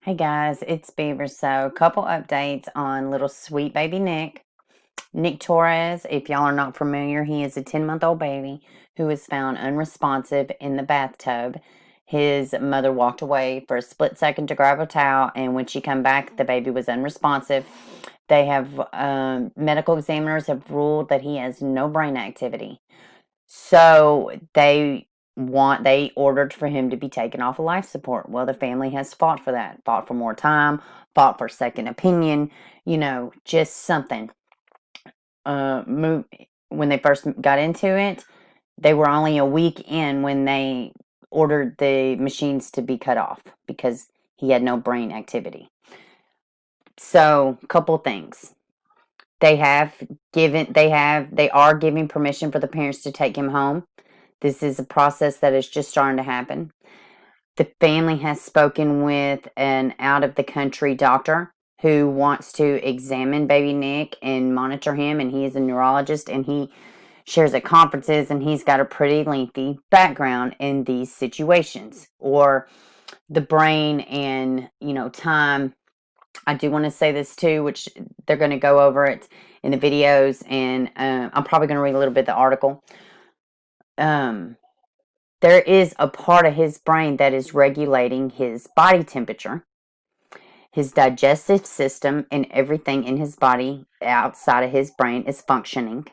Hey guys, it's Beaver. So, a couple updates on little sweet baby Nick. Nick Torres, if y'all are not familiar, he is a 10-month-old baby who was found unresponsive in the bathtub. His mother walked away for a split second to grab a towel, and when she come back, the baby was unresponsive. They have medical examiners have ruled that he has no brain activity. So they ordered for him to be taken off of life support. Well, the family has fought for that, fought for more time, fought for second opinion, just something. Move When they first got into it, they were only a week in when they ordered the machines to be cut off because he had no brain activity. So, couple things. They are giving permission for the parents to take him home. This is a process that is just starting to happen. The family has spoken with an out of the country doctor who wants to examine baby Nick and monitor him, and he is a neurologist, and he shares at conferences, and he's got a pretty lengthy background in these situations, or the brain and time. I do want to say this too, which they're going to go over it in the videos, and I'm probably going to read a little bit of the article. um there is a part of his brain that is regulating his body temperature, his digestive system, and everything in his body outside of his brain is functioning.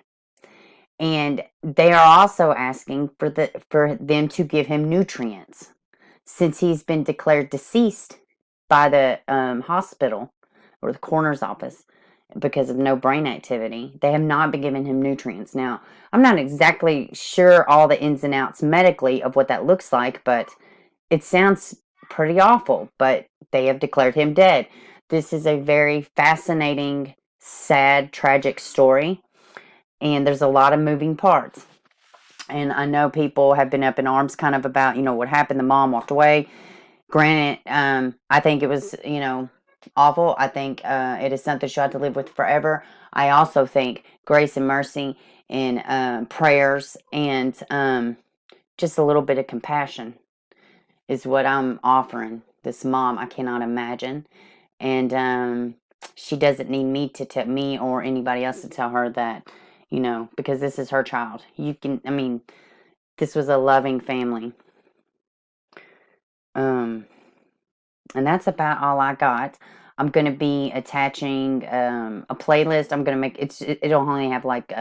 And they are also asking for them to give him nutrients since he's been declared deceased by the hospital or the coroner's office because of no brain activity. They have not been giving him nutrients. Now, I'm not exactly sure all the ins and outs medically of what that looks like, but it sounds pretty awful. But they have declared him dead. This is a very fascinating, sad, tragic story, and there's a lot of moving parts. And I know people have been up in arms kind of about, what happened. The mom walked away. Granted, I think it was, awful. I think it is something she'll have to live with forever. I also think grace and mercy and prayers and just a little bit of compassion is what I'm offering this mom. I cannot imagine. And she doesn't need me to tell me or anybody else to tell her that, because this is her child. This was a loving family. Um, And that's about all I got. I'm going to be attaching a playlist. I'm going to make it'll only have like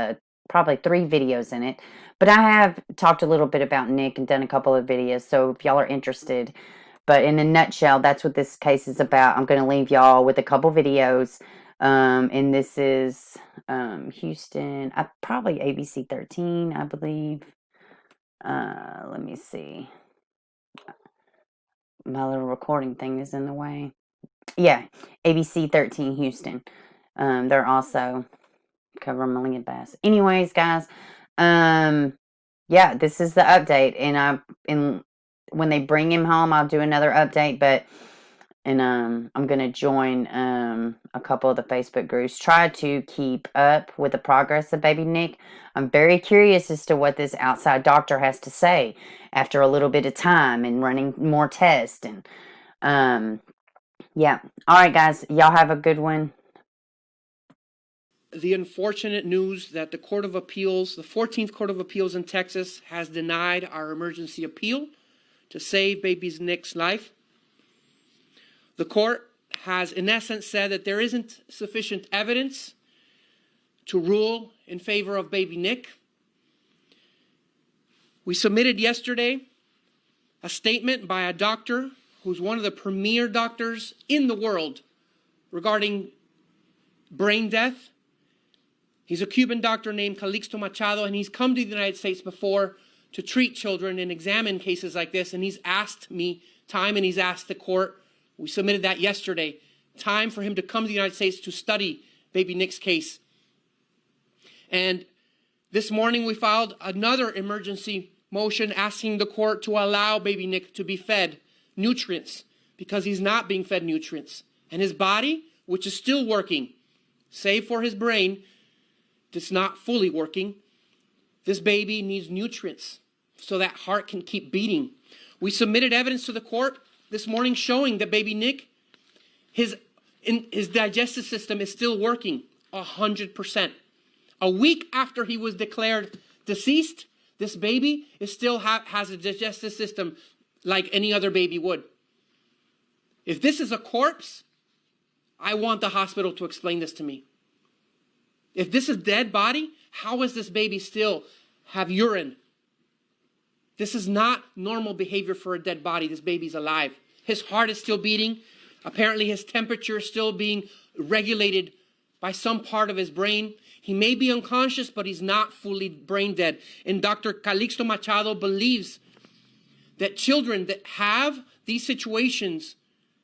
probably 3 videos in it. But I have talked a little bit about Nick and done a couple of videos. So if y'all are interested, but in a nutshell, that's what this case is about. I'm going to leave y'all with a couple videos. And this is Houston, probably ABC 13, I believe. Let me see. My little recording thing is in the way. Yeah, ABC 13 Houston. They're also covering Million Bass. Anyways, guys, yeah, this is the update, and when they bring him home, I'll do another update. But I'm gonna join a couple of the Facebook groups, try to keep up with the progress of baby Nick. I'm very curious as to what this outside doctor has to say after a little bit of time and running more tests and yeah. All right, guys. Y'all have a good one. The unfortunate news that the Court of Appeals, the 14th Court of Appeals in Texas, has denied our emergency appeal to save baby Nick's life. The court has, in essence, said that there isn't sufficient evidence to rule in favor of baby Nick. We submitted yesterday a statement by a doctor who's one of the premier doctors in the world regarding brain death. He's a Cuban doctor named Calixto Machado, and he's come to the United States before to treat children and examine cases like this. And he's asked me time, and he's asked the court, we submitted that yesterday, time for him to come to the United States to study baby Nick's case. And this morning we filed another emergency motion asking the court to allow baby Nick to be fed nutrients because he's not being fed nutrients. And his body, which is still working, save for his brain, it's not fully working. This baby needs nutrients so that heart can keep beating. We submitted evidence to the court this morning showing that baby Nick His digestive system is still working 100%. A week after he was declared deceased, this baby is still has a digestive system like any other baby would. If this is a corpse, I want the hospital to explain this to me. If this is a dead body, how is this baby still have urine? This is not normal behavior for a dead body. This baby's alive. His heart is still beating. Apparently his temperature is still being regulated by some part of his brain. He may be unconscious, but he's not fully brain dead. And Dr. Calixto Machado believes that children that have these situations,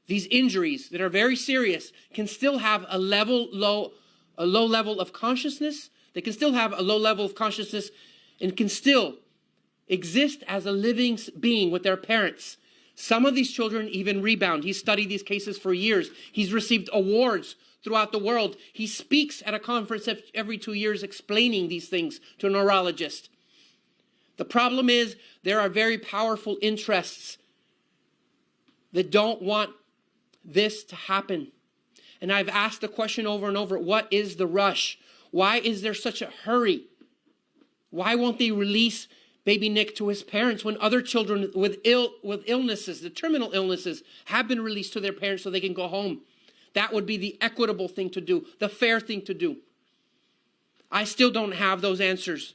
these injuries that are very serious, can still have a low level of consciousness. They can still have a low level of consciousness and can still exist as a living being with their parents. Some of these children even rebound. He's studied these cases for years. He's received awards throughout the world. He speaks at a conference every 2 years explaining these things to a neurologist. The problem is there are very powerful interests that don't want this to happen. And I've asked the question over and over, what is the rush? Why is there such a hurry? Why won't they release baby Nick to his parents when other children with illnesses, the terminal illnesses, have been released to their parents so they can go home? That would be the equitable thing to do, the fair thing to do. I still don't have those answers.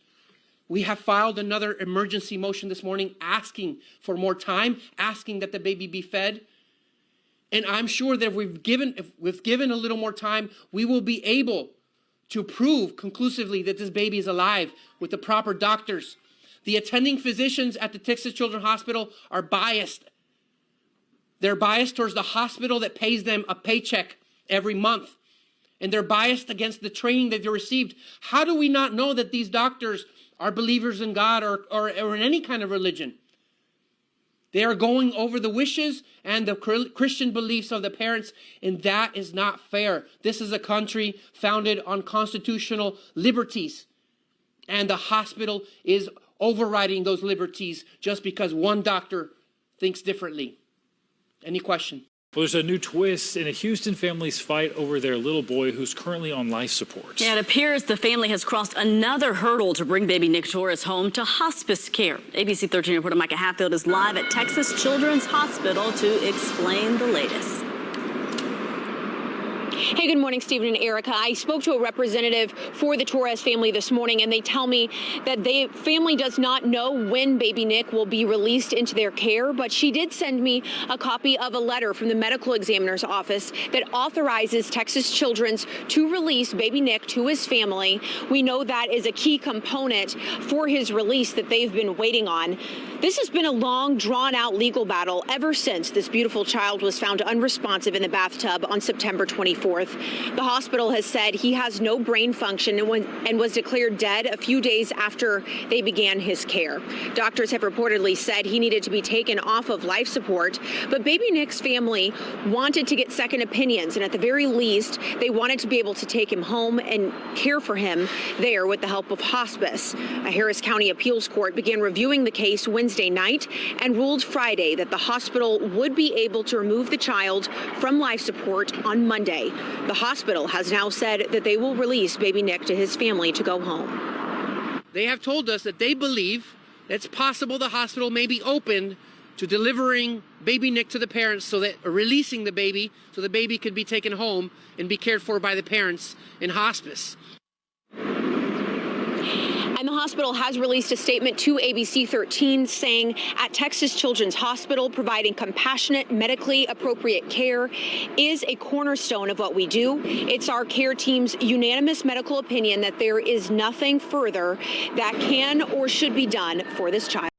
We have filed another emergency motion this morning asking for more time, asking that the baby be fed. And I'm sure that if we've given a little more time, we will be able to prove conclusively that this baby is alive with the proper doctors. The attending physicians at the Texas Children's Hospital are biased. They're biased towards the hospital that pays them a paycheck every month. And they're biased against the training that they received. How do we not know that these doctors are believers in God or in any kind of religion? They are going over the wishes and the Christian beliefs of the parents, and that is not fair. This is a country founded on constitutional liberties, and the hospital is overriding those liberties just because one doctor thinks differently. Any question? Well, there's a new twist in a Houston family's fight over their little boy who's currently on life support. Yeah, it appears the family has crossed another hurdle to bring baby Nick Torres home to hospice care. ABC 13 reporter Micah Hatfield is live at Texas Children's Hospital to explain the latest. Hey, good morning, Stephen and Erica. I spoke to a representative for the Torres family this morning, and they tell me that the family does not know when baby Nick will be released into their care, but she did send me a copy of a letter from the medical examiner's office that authorizes Texas Children's to release baby Nick to his family. We know that is a key component for his release that they've been waiting on. This has been a long, drawn-out legal battle ever since this beautiful child was found unresponsive in the bathtub on September 24th. The hospital has said he has no brain function and was declared dead a few days after they began his care. Doctors have reportedly said he needed to be taken off of life support, but baby Nick's family wanted to get second opinions, and at the very least, they wanted to be able to take him home and care for him there with the help of hospice. A Harris County appeals court began reviewing the case Wednesday night and ruled Friday that the hospital would be able to remove the child from life support on Monday. The hospital has now said that they will release baby Nick to his family to go home. They have told us that they believe it's possible the hospital may be open to delivering baby Nick to the parents, so that releasing the baby so the baby could be taken home and be cared for by the parents in hospice. And the hospital has released a statement to ABC 13 saying at Texas Children's Hospital, providing compassionate, medically appropriate care is a cornerstone of what we do. It's our care team's unanimous medical opinion that there is nothing further that can or should be done for this child.